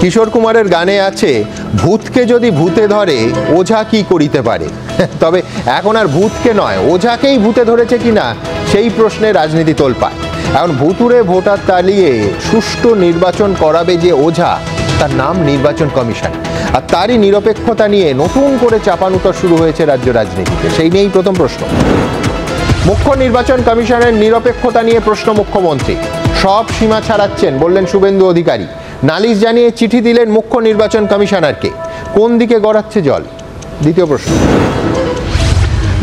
কিশোর কুমারের গানে আছে, ভূতকে যদি ভূতে ধরে ওঝা কি করিতে পারে। তবে এখন আর ভূতকে নয়, ওঝাকেই ভূতে ধরেছে কিনা সেই প্রশ্নে রাজনীতি তোলপাড়। এখন ভুতুড়ে ভোটার তালিয়ে সুষ্ঠু নির্বাচন করাবে যে ওঝা, তার নাম নির্বাচন কমিশন। আর তারই নিরপেক্ষতা নিয়ে নতুন করে চাপানুতর শুরু হয়েছে রাজ্য রাজনীতিতে। সেই নিয়েই প্রথম প্রশ্ন। মুখ্য নির্বাচন কমিশনের নিরপেক্ষতা নিয়ে প্রশ্ন মুখ্যমন্ত্রী। সব সীমা ছাড়াচ্ছেন বললেন শুভেন্দু অধিকারী। নালিশ জানিয়ে চিঠি দিলেন মুখ্য নির্বাচন কমিশনারকে। কোন দিকে গড়াচ্ছে জল? দ্বিতীয় প্রশ্ন।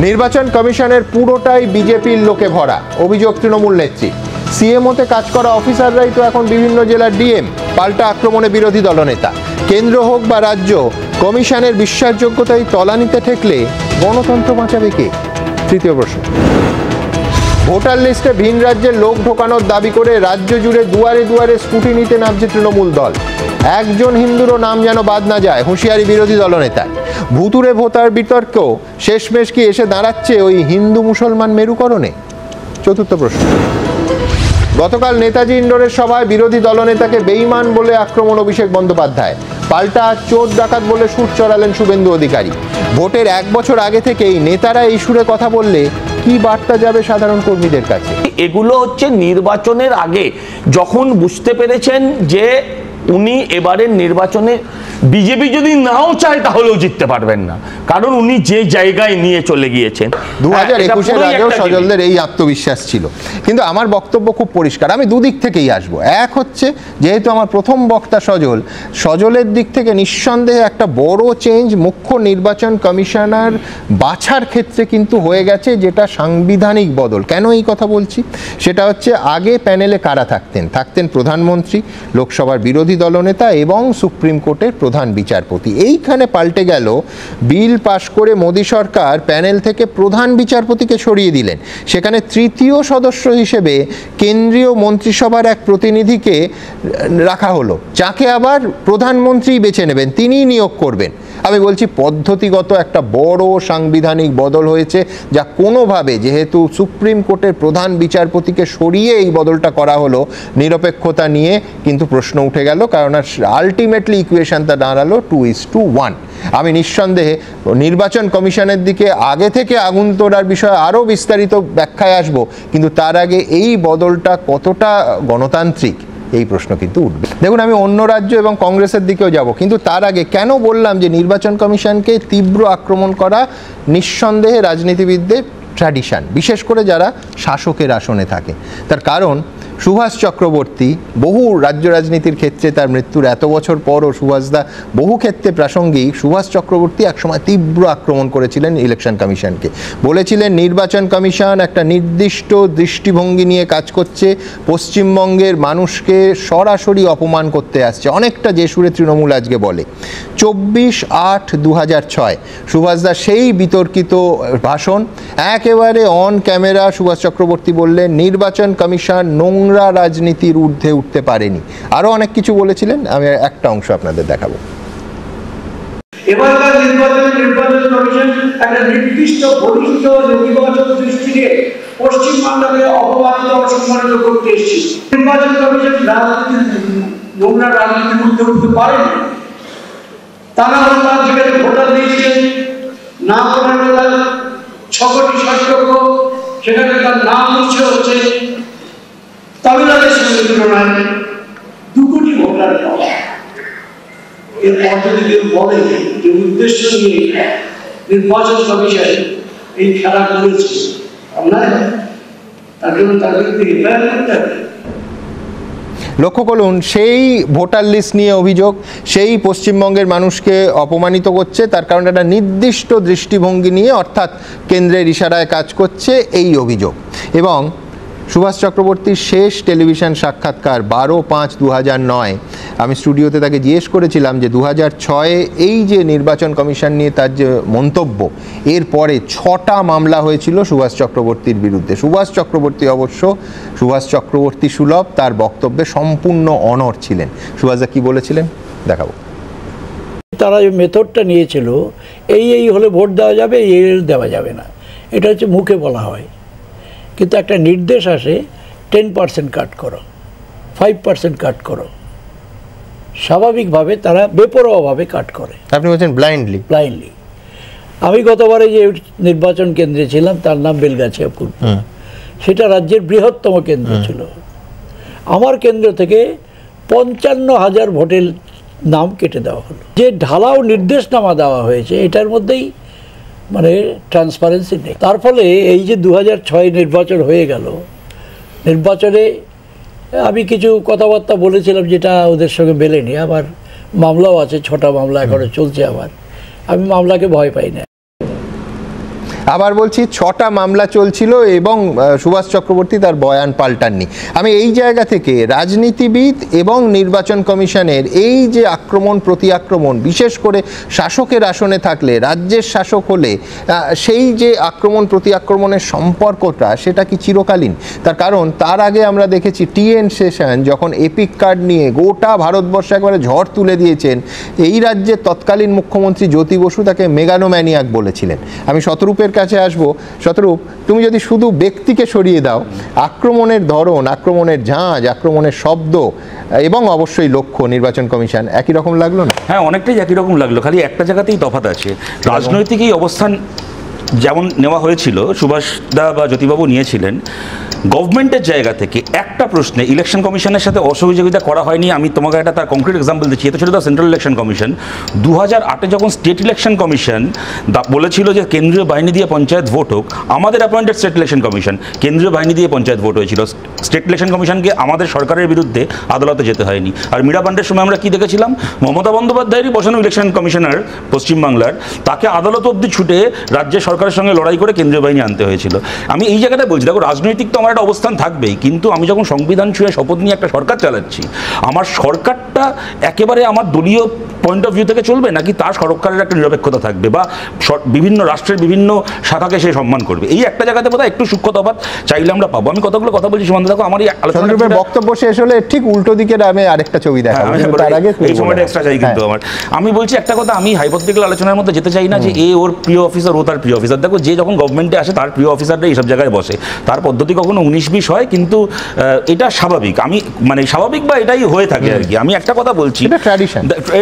নির্বাচন কমিশনের পুরোটাই বিজেপির লোকে ভরা, অভিযোগ তৃণমূল নেত্রী। সিএমওতে কাজ করা অফিসাররাই তো এখন বিভিন্ন জেলার ডিএম। পাল্টা আক্রমণে বিরোধী দলনেতা। কেন্দ্র হোক বা রাজ্য, কমিশনের বিশ্বাসযোগ্যতায় তলানিতে ঠেকলে গণতন্ত্র বাঁচাবে কে? তৃতীয় প্রশ্ন। ভোটার লিস্টে ভিন রাজ্যের লোক ঢোকানোর দাবি করে রাজ্য জুড়ে দুয়ারে দুয়ারে স্কুটিনিতে নামছে তৃণমূল দল। একজন হিন্দুরও নাম যেন বাদ না যায়, হুঁশিয়ারি বিরোধী দলনেতা। ভুতুড়ে ভোটার বিতর্ক শেষমেশ কি এসে দাঁড়াচ্ছে ওই হিন্দু মুসলমান মেরুকরণে? চতুর্থ প্রশ্ন। গতকাল নেতাজি ইন্ডোরের সভায় বিরোধী দলনেতাকে বেঈমান বলে আক্রমণ অভিষেক বন্দ্যোপাধ্যায়। পাল্টা চোর ডাকাত বলে সুর চড়ালেন শুভেন্দু অধিকারী। ভোটের এক বছর আগে থেকেই নেতারা এই সুরে কথা বললে কি বার্তা যাবে সাধারণ কর্মীদের কাছে? এগুলো হচ্ছে নির্বাচনের আগে যখন বুঝতে পেরেছেন যে উনি এবারের নির্বাচনে বিজেপি যদি নাও চায় তাহলেও জিততে পারবেন না, কারণ উনি যে জায়গায় নিয়ে চলে গিয়েছেন। 2021-এর আগেও সজলদের এই আত্মবিশ্বাস ছিল। কিন্তু আমার বক্তব্য খুব পরিষ্কার, আমি দুদিক থেকেই আসবো। এক হচ্ছে, যেহেতু আমার প্রথম বক্তা সজলের দিক থেকে নিঃসন্দেহে একটা বড় চেঞ্জ মুখ্য নির্বাচন কমিশনার বাছার ক্ষেত্রে কিন্তু হয়ে গেছে, যেটা সাংবিধানিক বদল। কেন এই কথা বলছি? সেটা হচ্ছে, আগে প্যানেলে কারা থাকতেন প্রধানমন্ত্রী, লোকসভার বিরোধী দলনেতা এবং সুপ্রিম কোর্টের প্রধান বিচারপতি। এইখানে পাল্টে গেল, বিল পাশ করে মোদী সরকার প্যানেল থেকে প্রধান বিচারপতিকে সরিয়ে দিলেন। সেখানে তৃতীয় সদস্য হিসেবে কেন্দ্রীয় মন্ত্রিসভার এক প্রতিনিধিকে রাখা হলো, যাকে আবার প্রধানমন্ত্রী বেছে নেবেন, তিনিই নিয়োগ করবেন। আমি বলছি পদ্ধতিগত একটা বড় সাংবিধানিক বদল হয়েছে, যা কোনোভাবে, যেহেতু সুপ্রিম কোর্টের প্রধান বিচারপতিকে সরিয়ে এই বদলটা করা হলো, নিরপেক্ষতা নিয়ে কিন্তু প্রশ্ন উঠে গেল। কারণ আলটিমেটলি ইকুয়েশনটা দাঁড়ালো 2:1। আমি নিঃসন্দেহে নির্বাচন কমিশনের দিকে আগে থেকে আগুন তোলার বিষয়ে আরও বিস্তারিত ব্যাখ্যায় আসবো, কিন্তু তার আগে এই বদলটা কতটা গণতান্ত্রিক এই প্রশ্ন কিন্তু উঠবে। দেখুন, আমি অন্য রাজ্য এবং কংগ্রেসের দিকেও যাব, কিন্তু তার আগে কেন বললাম যে নির্বাচন কমিশনকে তীব্র আক্রমণ করা নিঃসন্দেহে রাজনীতিবিদদের ট্র্যাডিশন, বিশেষ করে যারা শাসকের আসনে থাকে। তার কারণ, সুভাষ চক্রবর্তী বহু রাজ্য রাজনীতির ক্ষেত্রে, তার মৃত্যুর এত বছর পরও সুভাষদা বহু ক্ষেত্রে প্রাসঙ্গিক। সুভাষ চক্রবর্তী একসময় তীব্র আক্রমণ করেছিলেন ইলেকশন কমিশনকে। বলেছিলেন নির্বাচন কমিশন একটা নির্দিষ্ট দৃষ্টিভঙ্গি নিয়ে কাজ করছে, পশ্চিমবঙ্গের মানুষকে সরাসরি অপমান করতে আসছে, অনেকটা যে সুরে তৃণমূল আজকে বলে। 24/8/2006 সুভাষদা সেই বিতর্কিত ভাষণ, একেবারে অন ক্যামেরা সুভাষ চক্রবর্তী বললেন নির্বাচন কমিশন নোংরা রাজনীতির ঊর্ধ্বে উঠতে পারেনি। আরো অনেক কিছু বলেছিলেন, আমি একটা অংশ আপনাদের দেখাবো। এবারকার নির্বাচন কমিশন একটা নির্দিষ্ট বলিষ্ঠ নেতিবাচক দৃষ্টিকে পশ্চিমবাংলাকে অপমানিত অসম্মানিত করতে এসেছে। নির্বাচন কমিশন নোংরা রাজনীতির মধ্যে উঠতে পারেনি। তারা তার যেখানে ভোটার দিয়েছে না করার 6 কোটি 60 লক্ষ, সেখানে তার নাম উঠছে হচ্ছে তামিলনাড়ুর সঙ্গে তুলনায় 2 কোটি ভোটার পাওয়া। এর পদ্ধতি বলে যে উদ্দেশ্য নিয়ে নির্বাচন কমিশন এই খেলা করেছে, তার জন্য তাদেরকে রিপেয়ার করতে হবে। লক্ষ্য করুন, সেই ভোটার লিস্ট নিয়ে অভিযোগ, সেই পশ্চিমবঙ্গের মানুষকে অপমানিত করছে, তার কারণে একটা নির্দিষ্ট দৃষ্টিভঙ্গি নিয়ে, অর্থাৎ কেন্দ্রের ইশারায় কাজ করছে, এই অভিযোগ। এবং সুভাষ চক্রবর্তীর শেষ টেলিভিশন সাক্ষাৎকার 12/5/2009, আমি স্টুডিওতে তাকে জিজ্ঞেস করেছিলাম যে 2006 এই যে নির্বাচন কমিশন নিয়ে তার যে মন্তব্য, এরপরে 6টা মামলা হয়েছিল সুভাষ চক্রবর্তীর বিরুদ্ধে। সুভাষ চক্রবর্তী অবশ্য সুভাষ চক্রবর্তী সুলভ, তার বক্তব্যে সম্পূর্ণ অনড় ছিলেন। সুভাষদা কি বলেছিলেন দেখাবো। তারা যে মেথডটা নিয়েছিল, এই হলে ভোট দেওয়া যাবে, এই দেওয়া যাবে না, এটা হচ্ছে মুখে বলা হয়, কিন্তু একটা নির্দেশ আসে 10% কাট করো, 5% কাট করো, স্বাভাবিকভাবে তারা বেপরোয়াভাবে কাট করে, আপনি বলছেন ব্লাইন্ডলি। আমি গতবারে যে নির্বাচন কেন্দ্রে ছিলাম তার নাম বেলগাছিয়া পূর্ব, সেটা রাজ্যের বৃহত্তম কেন্দ্র ছিল। আমার কেন্দ্র থেকে 55,000 ভোটের নাম কেটে দেওয়া হলো। যে ঢালাও নির্দেশনামা দেওয়া হয়েছে এটার মধ্যেই মানে ট্রান্সপারেন্সি নেই। তার ফলে এই যে 2006 নির্বাচন হয়ে গেল, নির্বাচনে আমি কিছু কথাবার্তা বলেছিলাম যেটা ওদের সঙ্গে মেলেনি। আমার মামলাও আছে, 6টা মামলা এখনো চলছে আমার। আমি মামলাকে ভয় পাই না। আবার বলছি 6টা মামলা চলছিল এবং সুভাষ চক্রবর্তী তার বয়ান পাল্টাননি। আমি এই জায়গা থেকে রাজনীতিবিদ এবং নির্বাচন কমিশনের এই যে আক্রমণ প্রতি আক্রমণ, বিশেষ করে শাসকের আসনে থাকলে, রাজ্যের শাসক হলে সেই যে আক্রমণ প্রতি আক্রমণের সম্পর্কটা সেটা কি চিরকালীন? তার কারণ তার আগে আমরা দেখেছি টিএন সেশন যখন এপিক কার্ড নিয়ে গোটা ভারতবর্ষে একবারে ঝড় তুলে দিয়েছেন, এই রাজ্যের তৎকালীন মুখ্যমন্ত্রী জ্যোতি বসু তাকে মেগানোম্যানিয়াক বলেছিলেন। আমি শতরূপের কাছে আসবো। শতরূপ, তুমি যদি শুধু ব্যক্তিকে সরিয়ে দাও, আক্রমণের ধরন, আক্রমণের ঝাঁজ, আক্রমণের শব্দ এবং অবশ্যই লক্ষ্য নির্বাচন কমিশন একই রকম লাগলো না? হ্যাঁ, অনেকটাই একই রকম লাগলো, খালি একটা জায়গাতেই তফাৎ আছে। রাজনৈতিক এই অবস্থান যেমন নেওয়া হয়েছিল, সুভাষদা বা জ্যোতিবাবু নিয়েছিলেন, গভর্নমেন্টের জায়গা থেকে একটা প্রশ্নে ইলেকশন কমিশনের সাথে অসহযোগিতা করা হয়নি। আমি তোমাকে একটা তার কংক্রিট এক্সাম্পল দিচ্ছি। এটা ছিল দ্য সেন্ট্রাল ইলেকশন কমিশন। 2008-এ যখন স্টেট ইলেকশন কমিশন বলেছিল যে কেন্দ্রীয় বাহিনী দিয়ে পঞ্চায়েত ভোট হোক, আমাদের অ্যাপয়েন্টেড স্টেট ইলেকশন কমিশন কেন্দ্রীয় বাহিনী দিয়ে পঞ্চায়েত ভোট হয়েছিল। স্টেট ইলেকশন কমিশনকে আমাদের সরকারের বিরুদ্ধে আদালতে যেতে হয়নি। আর মীরাবান্ডের সময় আমরা কি দেখেছিলাম? মমতা বন্দ্যোপাধ্যায়েরই বসানো ইলেকশন কমিশনার পশ্চিমবাংলার, তাকে আদালত অবধি ছুটে রাজ্যের সরকারের সঙ্গে লড়াই করে কেন্দ্রীয় বাহিনী আনতে হয়েছিল। আমি এই জায়গাটায় বলছি, দেখো রাজনৈতিক তো আমার একটা অবস্থান থাকবেই, কিন্তু আমি যখন সংবিধান ছুঁয়ে শপথ নিয়ে একটা সরকার চালাচ্ছি, আমার সরকারটা একেবারে আমার দলীয় পয়েন্ট অফ ভিউ থেকে চলবে, নাকি তার সরকারের একটা নিরপেক্ষতা থাকবে বা বিভিন্ন রাষ্ট্রের বিভিন্ন শাখাকে সে সম্মান করবে? এই একটা জায়গাতে বোধহয় একটু সূক্ষ্ম তফাৎ চাইলে আমরা পাবো। আমি কতগুলো কথা বলছি সুমন্ত, দেখো আমার এই আলোচনার বক্তব্য শেষ হলে ঠিক উল্টো দিকে আমি আরেকটা ছবি দেখাবো, তার আগে এই সময়টা এক্সট্রা চাই কিন্তু আমার। আমি বলছি একটা কথা, আমি হাইপোথেটিক্যাল আলোচনার মধ্যে যেতে চাই না যে এ ওর প্রিয় অফিসার, ও তার প্রিয় অফিসার। দেখো, যে যখন গভর্নমেন্টে আসে তার প্রিয় অফিসাররা এইসব জায়গায় বসে, তার পদ্ধতি কখনো 19-20 হয়, কিন্তু এটা স্বাভাবিক। আমি মানে স্বাভাবিক বা এটাই হয়ে থাকে আর কি। আমি একটা কথা বলছি,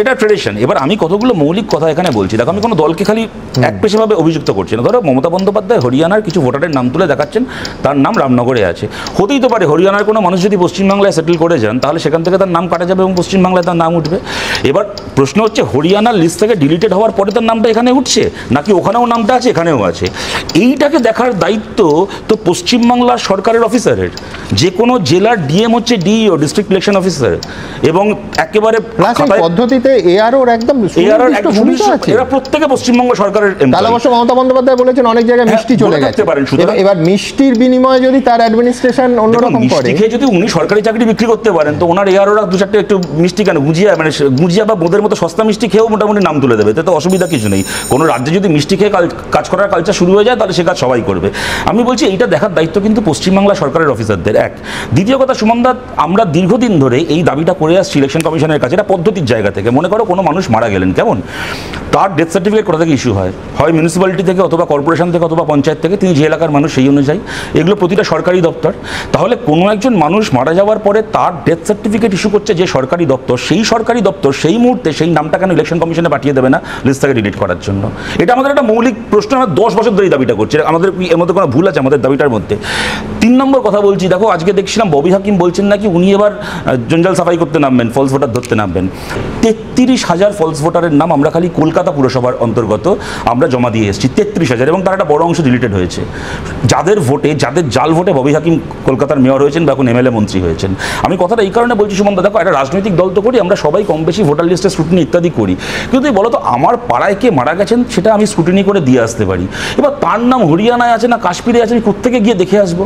এটা ট্র্যাডিশন। এবার আমি কতগুলো মৌলিক কথা এখানে বলছি। দেখো, আমি কোনো দলকে খালি একপেশেভাবে অভিযুক্ত করছি না। ধরো মমতা বন্দ্যোপাধ্যায় হরিয়ানার কিছু ভোটারের নাম তুলে দেখাচ্ছেন, তার নাম রামনগরে আছে। হতেই তো পারে হরিয়ানার কোনো মানুষ যদি পশ্চিমবাংলায় সেটেল করে যান, তাহলে সেখান থেকে তার নাম কাটা যাবে এবং পশ্চিমবাংলায় তার নাম উঠবে। এবার প্রশ্ন হচ্ছে, হরিয়ানার লিস্ট থেকে ডিলিটেড হওয়ার পরে তার নামটা এখানে উঠছে, নাকি ওখানেও নামটা আছে এখানেও আছে? এইটাকে দেখার দায়িত্ব তো পশ্চিমবাংলার সরকারের অফিসারের। যে কোনো জেলার ডিএম হচ্ছে ডিইও, ডিস্ট্রিক্ট ইলেকশন অফিসার, এবং একেবারে পদ্ধতিতে এআরওর একদম এরা প্রত্যেকে পশ্চিমবঙ্গ সরকারের। তাহলে অবশ্য মমতা বন্দ্যোপাধ্যায় বলেছেন অনেক জায়গায় মিষ্টি চলে গেছে। এবার মিষ্টির বিনিময়ে যদি তার অ্যাডমিনিস্ট্রেশন অন্যরকম করে, খেয়ে যদি উনি সরকারি চাকরি বিক্রি করতে পারেন, তো ওনার এআরওরা 2-4টে একটু মিষ্টি কেন গুজিয়া, মানে গুজিয়া বা বোঁদের মতো সস্তা মিষ্টি খেয়েও মোটামুটি নাম তুলে দেবে, তো অসুবিধা কিছু নেই। কোনো রাজ্যে যদি মিষ্টি খেয়ে কাজ করার কালচার শুরু হয়ে যায়, তাহলে সে কাজ সবাই করবে। আমি বলছি এইটা দেখার দায়িত্ব কিন্তু পশ্চিমবাংলা সরকারের অফিসারদের। এক, দ্বিতীয় কথা সুমনদা, আমরা দীর্ঘদিন ধরে এই দাবিটা করে আসছি ইলেকশন কমিশনের কাছে। এটা পদ্ধতির জায়গা থেকে। মনে করো কোনো মানুষ মারা গেলেন, কেমন তার ডেথ সার্টিফিকেট কোথা থেকে ইস্যু হয়? হয় মিউনিসিপ্যালিটি থেকে, অথবা কর্পোরেশন থেকে, অথবা পঞ্চায়েত থেকে। তিনি যে এলাকার মানুষ সেই অনুযায়ী। এগুলো প্রতিটা সরকারি দপ্তর। তাহলে কোনো একজন মানুষ মারা যাওয়ার পরে তার ডেথ সার্টিফিকেট ইস্যু করছে যে সরকারি দপ্তর, সেই সরকারি দপ্তর সেই মুহূর্তে সেই নামটা কেন ইলেকশন কমিশনে পাঠিয়ে দেবে না লিস্ট থেকে ডিলিট করার জন্য? এটা আমাদের একটা মৌলিক প্রশ্ন। আমরা 10 বছর ধরে দাবিটা করছি। আমাদের এর মধ্যে কোনো ভুল আছে আমাদের দাবিটার মধ্যে? 3 নম্বর কথা বলছি, দেখো আজকে দেখছিলাম ববি হাকিম বলছেন নাকি উনি এবার জঞ্জাল সাফাই করতে নামবেন, ফলস ভোটার ধরতে নামবেন। 33,000 ফলস ভোটারের নাম আমরা খালি কলকাতা পুরসভার অন্তর্গত আমরা জমা দিয়ে এসেছি, 33,000, এবং তার একটা বড় অংশ ডিলিটেড হয়েছে। যাদের জাল ভোটে ববি হাকিম কলকাতার মেয়র হয়েছেন বা এখন এমএলএ মন্ত্রী হয়েছেন। আমি কথাটা এই কারণে বলছি সুমন্ত, দেখো একটা রাজনৈতিক দল তো করি, আমরা সবাই কম বেশি ভোটার লিস্টে স্ক্রুটিনি ইত্যাদি করি, কিন্তু বলো তো আমার পাড়ায় কে মারা গেছেন সেটা আমি স্ক্রুটিনি করে দিয়ে আসতে পারি। এবার তার নাম হরিয়ানায় আছে না কাশ্মীরে আছে, আমি কোত্থেকে গিয়ে দেখে আসবো?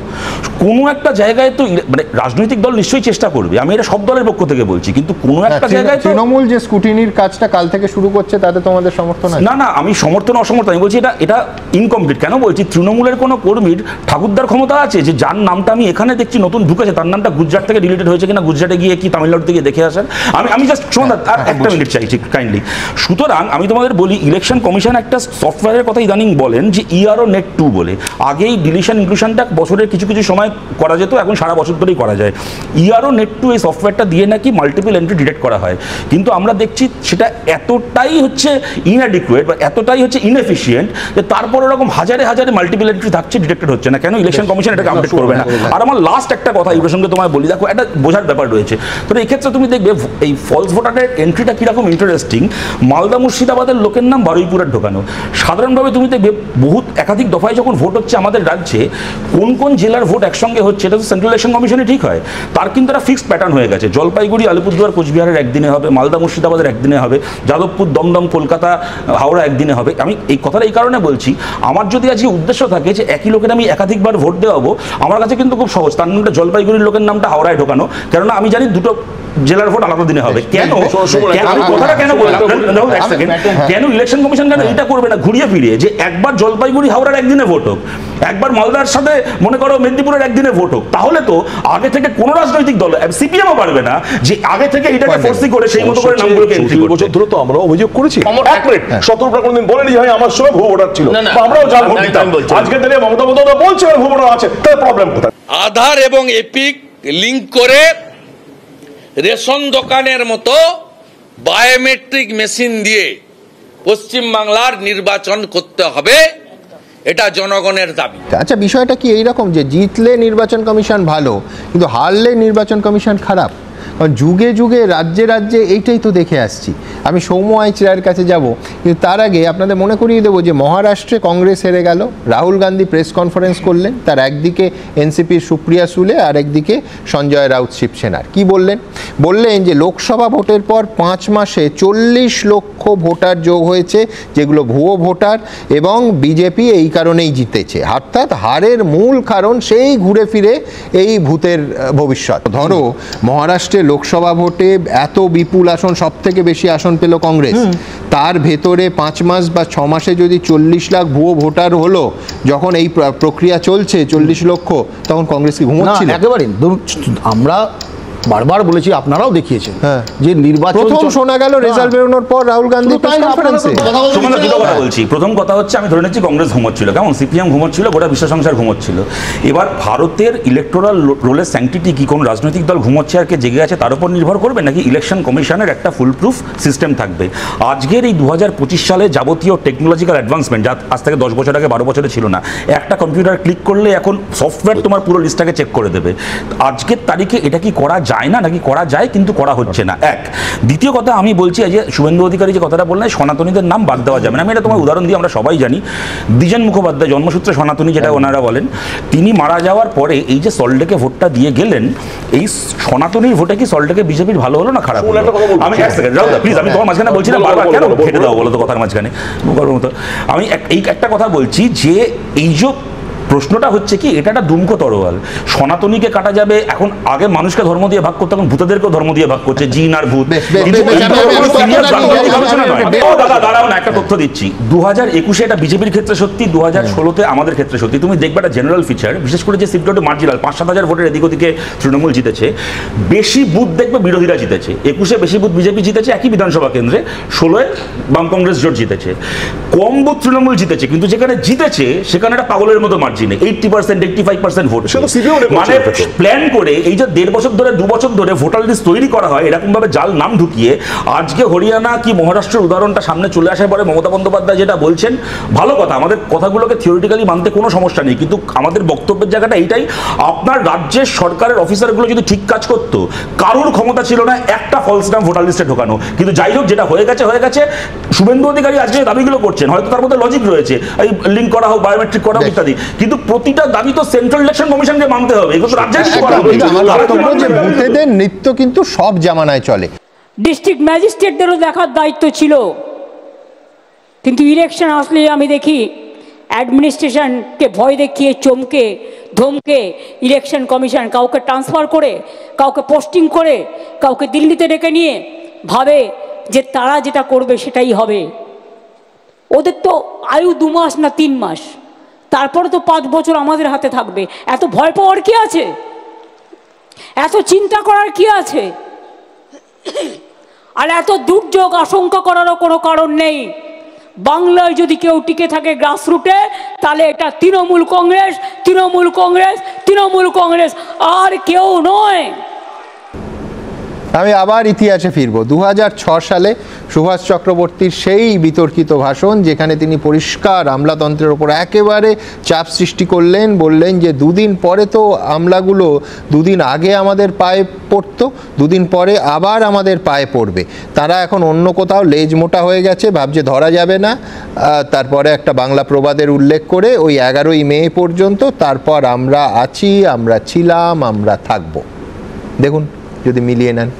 কোনো একটা জায়গায় তো মানে রাজনৈতিক দল নিশ্চয়ই চেষ্টা করবে, আমি এটা সব দলের পক্ষ থেকে বলছি, কিন্তু কোনো একটা জায়গায় তৃণমূল যে স্ক্রুটিনির কাজটা কাল থেকে শুরু করছে তাতে তোমাদের সমর্থন আছে? না, আমি সমর্থন অসমর্থন আমি বলছি এটা ইনকমপ্লিট। কেন বলছি? তৃণমূলের কোনো কর্মীর ঠাকুরদার ক্ষমতা আছে যে যার নামটা আমি এখানে দেখছি নতুন ঢুকেছে, তার নামটা গুজরাট থেকে ডিলিটেড হয়েছে কিনা, গুজরাটে গিয়ে কি তামিলনাড়ু থেকে দেখে আসেন? আমি জাস্ট একটা মিনিট চাইছি কাইন্ডলি। সুতরাং আমি তোমাদের বলি, ইলেকশন কমিশন একটা সফটওয়্যারের কথা ইদানিং বলেন যে ইআরও নেট 2 বলে। আগেই ডিলিশন ইনক্লুশনটা বছরের কিছু কিছু সময় সময় করা যেত, এখন সারা বছর ধরেই করা যায়। ইআরও নেট টু এই সফটওয়্যারটা দিয়ে নাকি মাল্টিপল এন্ট্রি ডিটেক্ট করা হয়, কিন্তু আমরা দেখছি সেটা এতটাই হচ্ছে ইনঅ্যাডিকুয়েট বা এতটাই হচ্ছে ইনএফিশিয়েন্ট যে তারপর এরকম হাজারে হাজারে মাল্টিপল এন্ট্রি থাকছে, ডিটেক্টেড হচ্ছে না। কেন ইলেকশন কমিশন এটাকে আপডেট করবে না? আর আমার লাস্ট একটা কথা এই প্রসঙ্গে তোমায় বলি, দেখো একটা বোঝার ব্যাপার রয়েছে। তো এই ক্ষেত্রে তুমি দেখবে এই ফলস ভোটারের এন্ট্রিটা কিরকম ইন্টারেস্টিং। মালদা মুর্শিদাবাদের লোকের নাম বারুইপুরের ঢোকানো। সাধারণভাবে তুমি দেখবে বহুত একাধিক দফায় যখন ভোট হচ্ছে আমাদের রাজ্যে, কোন কোন জেলার ভোট একসঙ্গে হচ্ছে এটা তো সেন্ট্রাল ইলেকশন কমিশনে ঠিক হয়, তার কিন্তু একটা ফিক্সড প্যাটার্ন হয়ে গেছে। জলপাইগুড়ি, আলিপুরদুয়ার, কোচবিহারের একদিনে হবে, মালদা মুর্শিদাবাদের একদিনে হবে, যাদবপুর, দমদম, কলকাতা, হাওড়া একদিনে হবে। আমি এই কথাটা এই কারণে বলছি, আমার যদি আজকে উদ্দেশ্য থাকে যে একই লোকের আমি একাধিকবার ভোট দেওয়াবো, আমার কাছে কিন্তু খুব সহজ। তার নামটা জলপাইগুড়ির লোকের নামটা হাওড়ায় ঢোকানো, কেননা আমি জানি দুটো জেলার ভোট আলাদা দিনে হবে। কেন আমি কথাটা কেন বললাম, কেন ইলেকশন কমিশন কেন এটা করবে না ঘুরিয়ে ফিরিয়ে, যে একবার জলপাইগুড়ি হাওড়ার একদিনে ভোট হোক, একবার মালদার সাথে মনে করো মেদিনীপুরের একদিনে ভোট হোক, তাহলে তো আগে থেকে কোনো রাজনৈতিক দল, সিপিএমও পারবে না যে আগে থেকে এটাকে ফোর্সি করে সেই মতো করে নামগুলোকে এন্ট্রি করতে। বছর ধরে তো আমরা অভিযোগ করেছি, এক মিনিট, সতর্করা কোনদিন বলেনি যে আমার সময় ভুয়ো ভোটার ছিল, আমরাও জাল ভোট দিতাম। আজকে দিনে মমতা বন্দ্যোপাধ্যায় বলছে ভুয়ো ভোটার আছে, তার প্রবলেম কোথায়? আধার এবং এপিক লিংক করে রেশন দোকানের মতো বায়োমেট্রিক মেশিন দিয়ে পশ্চিমবাংলার নির্বাচন করতে হবে, এটা জনগণের দাবি। আচ্ছা, বিষয়টা কি এইরকম যে জিতলে নির্বাচন কমিশন ভালো, কিন্তু হারলে নির্বাচন কমিশন খারাপ? কারণ যুগে যুগে রাজ্যে রাজ্যে এইটাই তো দেখে আসছি। আমি সৌম্য আইচ রায়ের কাছে যাব, কিন্তু তার আগে আপনাদের মনে করিয়ে দেবো যে মহারাষ্ট্রে কংগ্রেস হেরে গেল, রাহুল গান্ধী প্রেস কনফারেন্স করলেন, তার একদিকে এনসিপির সুপ্রিয়া সুলে আর একদিকে সঞ্জয় রাউত শিবসেনার। কি বললেন যে লোকসভা ভোটের পর 5 মাসে 40 লক্ষ ভোটার যোগ হয়েছে, যেগুলো ভুয়ো ভোটার, এবং বিজেপি এই কারণেই জিতেছে। অর্থাৎ হারের মূল কারণ সেই ঘুরে ফিরে এই ভূতের ভবিষ্যৎ। ধরো মহারাষ্ট্রে লোকসভা ভোটে এত বিপুল আসন, সব থেকে বেশি আসন পেল কংগ্রেস, তার ভেতরে 5 মাস বা 6 মাসে যদি 40 লাখ ভুয়ো ভোটার হলো, যখন এই প্রক্রিয়া চলছে 40 লক্ষ, তখন কংগ্রেস কি ঘুমোচ্ছিল? একেবারে আমরা বারবার বলেছি, আপনারাও দেখিয়েছেন যে নির্বাচন প্রথম শোনা গেল রেজাল্ট বেরোনোর পর রাহুল গান্ধী প্রেস কনফারেন্সে। দুটো কথা বলছি। প্রথম কথা হচ্ছে, আমি ধরে নিচ্ছি কংগ্রেস ঘুমোচ্ছিল, কেমন সিপিএম ঘুমোচ্ছিল, গোটা বিশ্ব সংসার ঘুমোচ্ছিল। এবার ভারতের ইলেকটোরাল রোলের স্যাংটিটি কি কোন রাজনৈতিক দল ঘুমোচ্ছে আর কে জেগে আছে তার উপর নির্ভর করবে, নাকি ইলেকশন কমিশনের একটা ফুল প্রুফ সিস্টেম থাকবে? আজকের এই 2025 সালে যাবতীয় টেকনোলজিক্যাল অ্যাডভান্সমেন্ট, যা আজ থেকে 10 বছর আগে 12 বছরে ছিল না, একটা কম্পিউটার ক্লিক করলে এখন সফটওয়্যার তোমার পুরো লিস্টটাকে চেক করে দেবে। আজকের তারিখে এটা কি করা যায় না, নাকি করা যায় কিন্তু করা হচ্ছে না? এক। দ্বিতীয় কথা আমি বলছি, যে শুভেন্দু অধিকারী যে কথাটা বললেন সনাতনীদের নাম বাদ দেওয়া যাবে না, আমি এটা তোমার উদাহরণ দিয়ে আমরা সবাই জানি। দ্বিজেন মুখোপাধ্যায় জন্মসূত্রে সনাতনী, যেটা ওনারা বলেন, তিনি মারা যাওয়ার পরে এই যে সল্টলেকে ভোটটা দিয়ে গেলেন, এই সনাতনীর ভোটে কি সল্টলেকে বিজেপির ভালো হলো না খারাপ হলো? আমি এক সেকেন্ড রাও, প্লিজ, আমি তোমার মাঝখানে বলছি না, বারবার কেন ঘেটে দাও বলো তো কথার মাঝখানে? আমি এই একটা কথা বলছি যে এই যে প্রশ্নটা হচ্ছে কি, এটা একটা দুমকো তরোয়াল। সনাতনীকে কাটা যাবে, এখন আগে মানুষকে ধর্ম দিয়ে ভাগ করতে, এখন ভূতেদেরকেও ধর্ম দিয়ে ভাগ করছে, জিন আর ভূত। দাঁড়াও না, একটা তথ্য দিচ্ছি। 2021-এ এটা বিজেপির ক্ষেত্রে সত্যি, 2016-তে আমাদের ক্ষেত্রে সত্যি। তুমি দেখবে একটা জেনারেল ফিচার, বিশেষ করে যে সিটগুলো মার্জিনাল, 5-7 হাজার ভোটের এদিক ওদিকে তৃণমূল জিতেছে, বেশি বুথ দেখবে বিরোধীরা জিতেছে। 21-এ বেশি বুথ বিজেপি জিতেছে একই বিধানসভা কেন্দ্রে, 16-এ বাম কংগ্রেস জোট জিতেছে। কম বুথ তৃণমূল জিতেছে, কিন্তু যেখানে জিতেছে সেখানে একটা পাগলের মতো মার্জিন, 80%, 85% ভোট। মানে প্ল্যান করে এই যে 1.5 বছর ধরে 2 বছর ধরে ভোটার লিস্ট তৈরি করা হয়, এরকম ভাবে জাল নাম ঢুকিয়ে আজকে হরিয়ানা কি মহারাষ্ট্রের উদাহরণটা সামনে চলে আসার পরে মমতা বন্দ্যোপাধ্যায় যেটা বলছেন, ভালো কথা, আমাদের কথাগুলোকে থিওরিটিক্যালি মানতে কোনো সমস্যা নেই, কিন্তু আমাদের বক্তব্যের জায়গাটা এইটাই, আপনার রাজ্যের সরকারের অফিসারগুলো যদি ঠিক কাজ করতো, কারোর ক্ষমতা ছিল না একটা ফলস নাম ভোটার লিস্টে ঢোকানো। কিন্তু যাই হোক, যেটা হয়ে গেছে। শুভেন্দু অধিকারী আজকে দাবিগুলো করছেন, হয়তো তার মধ্যে লজিক রয়েছে, এই লিঙ্ক করা হোক, বায়োমেট্রিক করা হোক ইত্যাদি, কিন্তু প্রতিটা দাবি তো সেন্ট্রাল ইলেকশন কমিশনকে মানতে হবে, এগুলো তো রাজ্যের কিছু করা হবে না। ভূতেদের নৃত্য কিন্তু সব জামানায় চলে। ডিস্ট্রিক্ট ম্যাজিস্ট্রেটদেরও দেখার দায়িত্ব ছিল, কিন্তু ইলেকশন আসলে আমি দেখি অ্যাডমিনিস্ট্রেশনকে ভয় দেখিয়ে, চমকে ধমকে ইলেকশন কমিশন কাউকে ট্রান্সফার করে, কাউকে পোস্টিং করে, কাউকে দিল্লিতে ডেকে নিয়ে ভাবে যে তারা যেটা করবে সেটাই হবে। ওদের তো আয়ু 2 মাস না 3 মাস, তারপরে তো 5 বছর আমাদের হাতে থাকবে। এত ভয় পাওয়ার কি আছে? এত চিন্তা করার কি আছে? আর এত দুর্যোগ আশঙ্কা করারও কোনো কারণ নেই। বাংলায় যদি কেউ টিকে থাকে গ্রাসরুটে, তাহলে এটা তৃণমূল কংগ্রেস, তৃণমূল কংগ্রেস, তৃণমূল কংগ্রেস, আর কেউ নয়। আমি আবার ইতিহাসে ফিরব। 2006 সালে সুভাষ চক্রবর্তীর সেই বিতর্কিত ভাষণ, যেখানে তিনি পরিষ্কার আমলাতন্ত্রের ওপর একেবারে চাপ সৃষ্টি করলেন, বললেন যে দুদিন পরে তো আমলাগুলো দুদিন আগে আমাদের পায়ে পড়তো, দুদিন পরে আবার আমাদের পায়ে পড়বে, তারা এখন অন্য কোথাও লেজ মোটা হয়ে গেছে, ভাবছে ধরা যাবে না। তারপরে একটা বাংলা প্রবাদের উল্লেখ করে ওই 11ই মে পর্যন্ত, তারপর আমরা আছি, আমরা ছিলাম, আমরা থাকবো। দেখুন যদি মিলিয়ে নেন।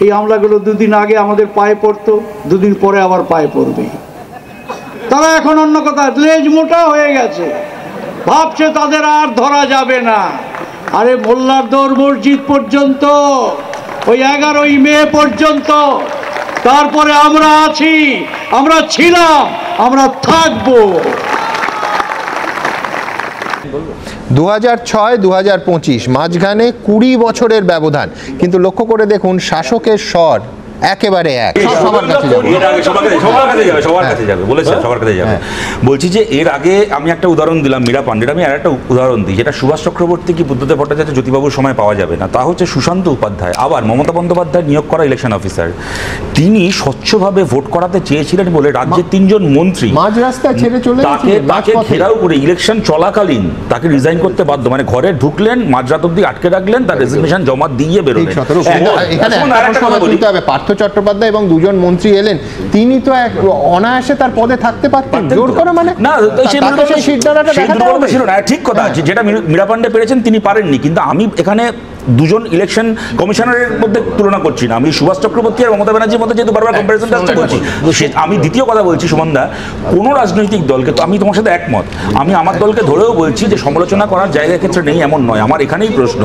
এই আমলাগুলো দুদিন আগে আমাদের পায়ে পড়তো, দুদিন পরে আবার পায়ে পড়বে। তারা এখন অন্য কথা, লেজ মোটা হয়ে গেছে, ভাবছে তাদের আর ধরা যাবে না। আরে মোল্লার দৌড় মসজিদ পর্যন্ত, ওই 11ই মে পর্যন্ত, তারপরে আমরা আছি, আমরা ছিলাম, আমরা থাকবো। 2006-2025 মাঝখানে 20 বছরের ব্যবধান, কিন্তু লক্ষ্য করে দেখুন শাসকের স্বর একেবারে এক। সবার কাছে যাবে বলেছে, সবার কাছে যাবে। বলছি যে এর আগে আমি একটা উদাহরণ দিলাম মীরা পান্ডের, আমি আর একটা উদাহরণ দিই যেটা সুভাষ চক্রবর্তী কি বুদ্ধদেব ভট্টাচার্য জ্যোতিবাবুর সময় পাওয়া যাবে না, তা হচ্ছে সুশান্ত উপাধ্যায়, আবার মমতা বন্দ্যোপাধ্যায় নিয়োগ করা ইলেকশন অফিসার। তিনি স্বচ্ছভাবে ভোট করাতে চেয়েছিলেন বলে রাজ্যের 3 জন মন্ত্রী মাঝ রাস্তায় ছেড়ে চলে তাকে ঘেরাও করে ইলেকশন চলাকালীন তাকে রিজাইন করতে বাধ্য, মানে ঘরে ঢুকলেন, মাঝরাত অব্দি আটকে রাখলেন, তার রেজিগনেশন জমা দিয়ে বেরোলেন। পার্থ চট্টোপাধ্যায় এবং 2 জন মন্ত্রী এলেন, তিনি তো এক অনায়াসে তার পদে থাকতে পারতেন, জোর করে মানে না, ঠিক কথা। যেটা মীরা পান্ডে পেরেছেন তিনি পারেননি, কিন্তু আমি এখানে 2 জন ইলেকশন কমিশনারের মধ্যে তুলনা করছি না, আমি সুভাষ চক্রবর্তী আর মমতা ব্যানার্জির মধ্যে যেহেতু বারবার কম্পারিজনটা করছি। আমি দ্বিতীয় কথা বলছি সুমনদা, কোন রাজনৈতিক দলকে, তো আমি তোমার সাথে একমত, আমি আমার দলকে ধরেও বলছি যে সমালোচনা করার জায়গার ক্ষেত্রে নেই এমন নয়। আমার এখানেই প্রশ্ন,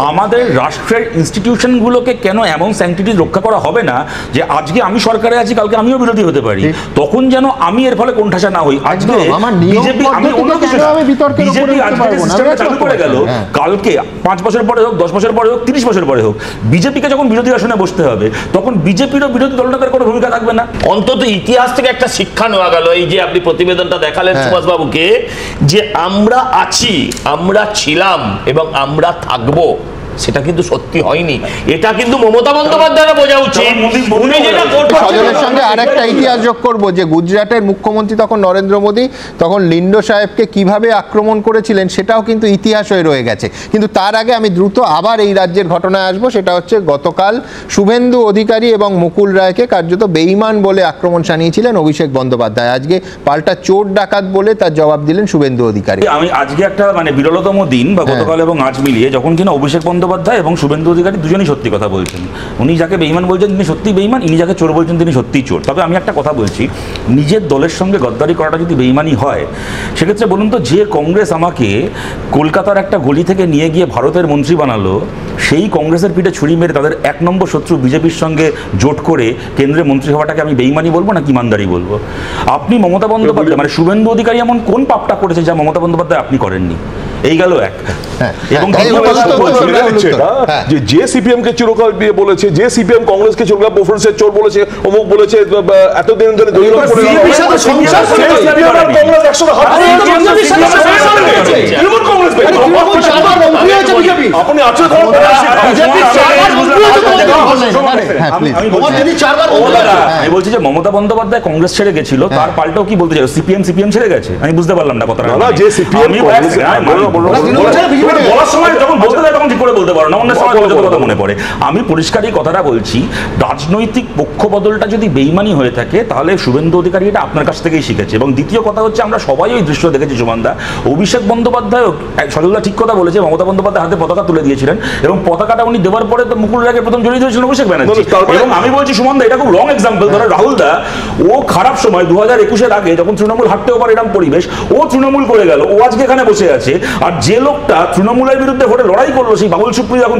আমাদের রাষ্ট্রের ইনস্টিটিউশনগুলোকে কেন এমন স্যাংটিটি রক্ষা করা হবে না যে আজকে আমি সরকারে আছি, কালকে আমিও বিরোধী হতে পারি, তখন যেন আমি এর ফলে কোণঠাসা না হই। আজকে বিজেপি, আমি অন্য কিছু না, বিজেপি আজকে সিস্টেমটা চালু করে গেল, কালকে 5 বছর পরে হোক, 10 বছর পরে হোক, 30 বছর পরে হোক, বিজেপিকে যখন বিরোধী আসনে বসতে হবে, তখন বিজেপিরও বিরোধী দলটার কোনো ভূমিকা থাকবে না। অন্তত ইতিহাস থেকে একটা শিক্ষা নেওয়া গেল। এই যে আপনি প্রতিবেদনটা দেখালেন সুভাষ বাবুকে, যে আমরা আছি, আমরা ছিলাম এবং আমরা থাকবো, সেটা কিন্তু সত্যি হয়নি। এটা কিন্তু মমতা বন্দ্যোপাধ্যায়ের বোঝা উচিত। সজলের সঙ্গে আরেকটা ইতিহাস যোগ করব যে গুজরাটের মুখ্যমন্ত্রী তখন নরেন্দ্র মোদী, তখন লিন্ডো সাহেবকে কিভাবে আক্রমণ করেছিলেন সেটাও কিন্তু ইতিহাস হয়ে রয়ে গেছে। কিন্তু তার আগে আমি দ্রুত আবার এই রাজ্যের ঘটনায় আসবো, সেটা হচ্ছে গতকাল শুভেন্দু অধিকারী এবং মুকুল রায়কে কার্যত বেঈমান বলে আক্রমণ শানিয়েছিলেন অভিষেক বন্দ্যোপাধ্যায়। আজকে পাল্টা চোর ডাকাত বলে তার জবাব দিলেন শুভেন্দু অধিকারী। আমি আজকে একটা মানে বিরলতম দিন বা গতকাল এবং আজ মিলিয়ে, যখন কিনা অভিষেক বন্দ্যোপাধ্যায় এবং শুভেন্দু অধিকারী দুজনই সত্যি কথা বলছেন। উনি যাকে বেঈমান বলছেন তিনি সত্যি বেঈমান, ইনি যাকে চোর বলছেন তিনি সত্যিই চোর। তবে আমি একটা কথা বলছি, নিজের দলের সঙ্গে গদ্দারি করাটা যদি বেঈমানি হয়, সেক্ষেত্রে বলুন তো, যে কংগ্রেস আমাকে কলকাতার একটা গলি থেকে নিয়ে গিয়ে ভারতের মন্ত্রী বানালো, সেই কংগ্রেসের পিঠে ছুরি মেরে তাদের 1 নম্বর শত্রু বিজেপির সঙ্গে জোট করে কেন্দ্রে মন্ত্রী হওয়াটাকে আমি বেঈমানি বলবো না ইমানদারি বলবো? আপনি মমতা বন্দ্যোপাধ্যায় মানে শুভেন্দু অধিকারী এমন কোন পাপটা করেছে যা মমতা বন্দ্যোপাধ্যায় আপনি করেননি? এই গেল এক। এবং যে সিপিএম কে চিরকাল দিয়ে বলেছে, যে সিপিএম কংগ্রেসকে চিরকাল প্রেফারেন্সের চোর বলেছে, অমুক বলেছে, এতদিন ধরে আমি বলছি যে মমতা বন্দ্যোপাধ্যায় কংগ্রেস ছেড়ে গেছিল, তার পাল্টাও কি বলতে চাই সিপিএম ছেড়ে গেছে? আমি বুঝতে পারলাম না কথাটা। যে সিপিএম বলার সময় যখন বলতে দেয় তখন ঠিক করে বলতে পারো না, অন্য সময় কথা মনে পড়ে। আমি পরিষ্কার এই কথাটা বলছি, রাজনৈতিক পক্ষ বদলটা যদি বেইমানি হয়ে থাকে তাহলে শুভেন্দু অধিকারী এটা আপনার কাছ থেকেই শিখেছে। এবং দ্বিতীয় কথা হচ্ছে, আমরা সবাই ওই দৃশ্য দেখেছি সুমানদা, অভিষেক বন্দ্যোপাধ্যায় সজলদা ঠিক কথা বলেছে, মমতা বন্দ্যোপাধ্যায় হাতে পতাকা তুলে দিয়েছিলেন এবং পতাকাটা উনি দেওয়ার পরে তো মুকুল রায়কে প্রথম জড়িয়ে ধরেছিলেন অভিষেক ব্যানার্জি। এবং আমি বলছি সুমনদা, এটা খুব রং এক্সাম্পল। ধরো রাহুল দা, ও খারাপ সময় 2021-এর আগে যখন তৃণমূল হাঁটতেও পারে এরকম পরিবেশ, ও তৃণমূল করে গেল, ও আজকে এখানে বসে আছে। আর যে লোকটা তৃণমূলের বিরুদ্ধে ভোটে লড়াই করলো, সেই বাবুল সুপ্রিয় এখন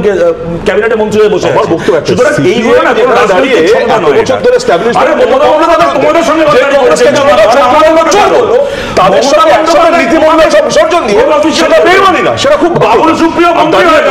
ক্যাবিনেটে মন্ত্রী হয়ে বসে আছে। সুতরাং এই ঘটনা দাঁড়িয়ে তাদের সঙ্গে নীতিমূল্য বিসর্জন দিয়ে সেটা বেইমানি না, সেটা খুব বাবুল সুপ্রিয় মন্ত্রী হয়ে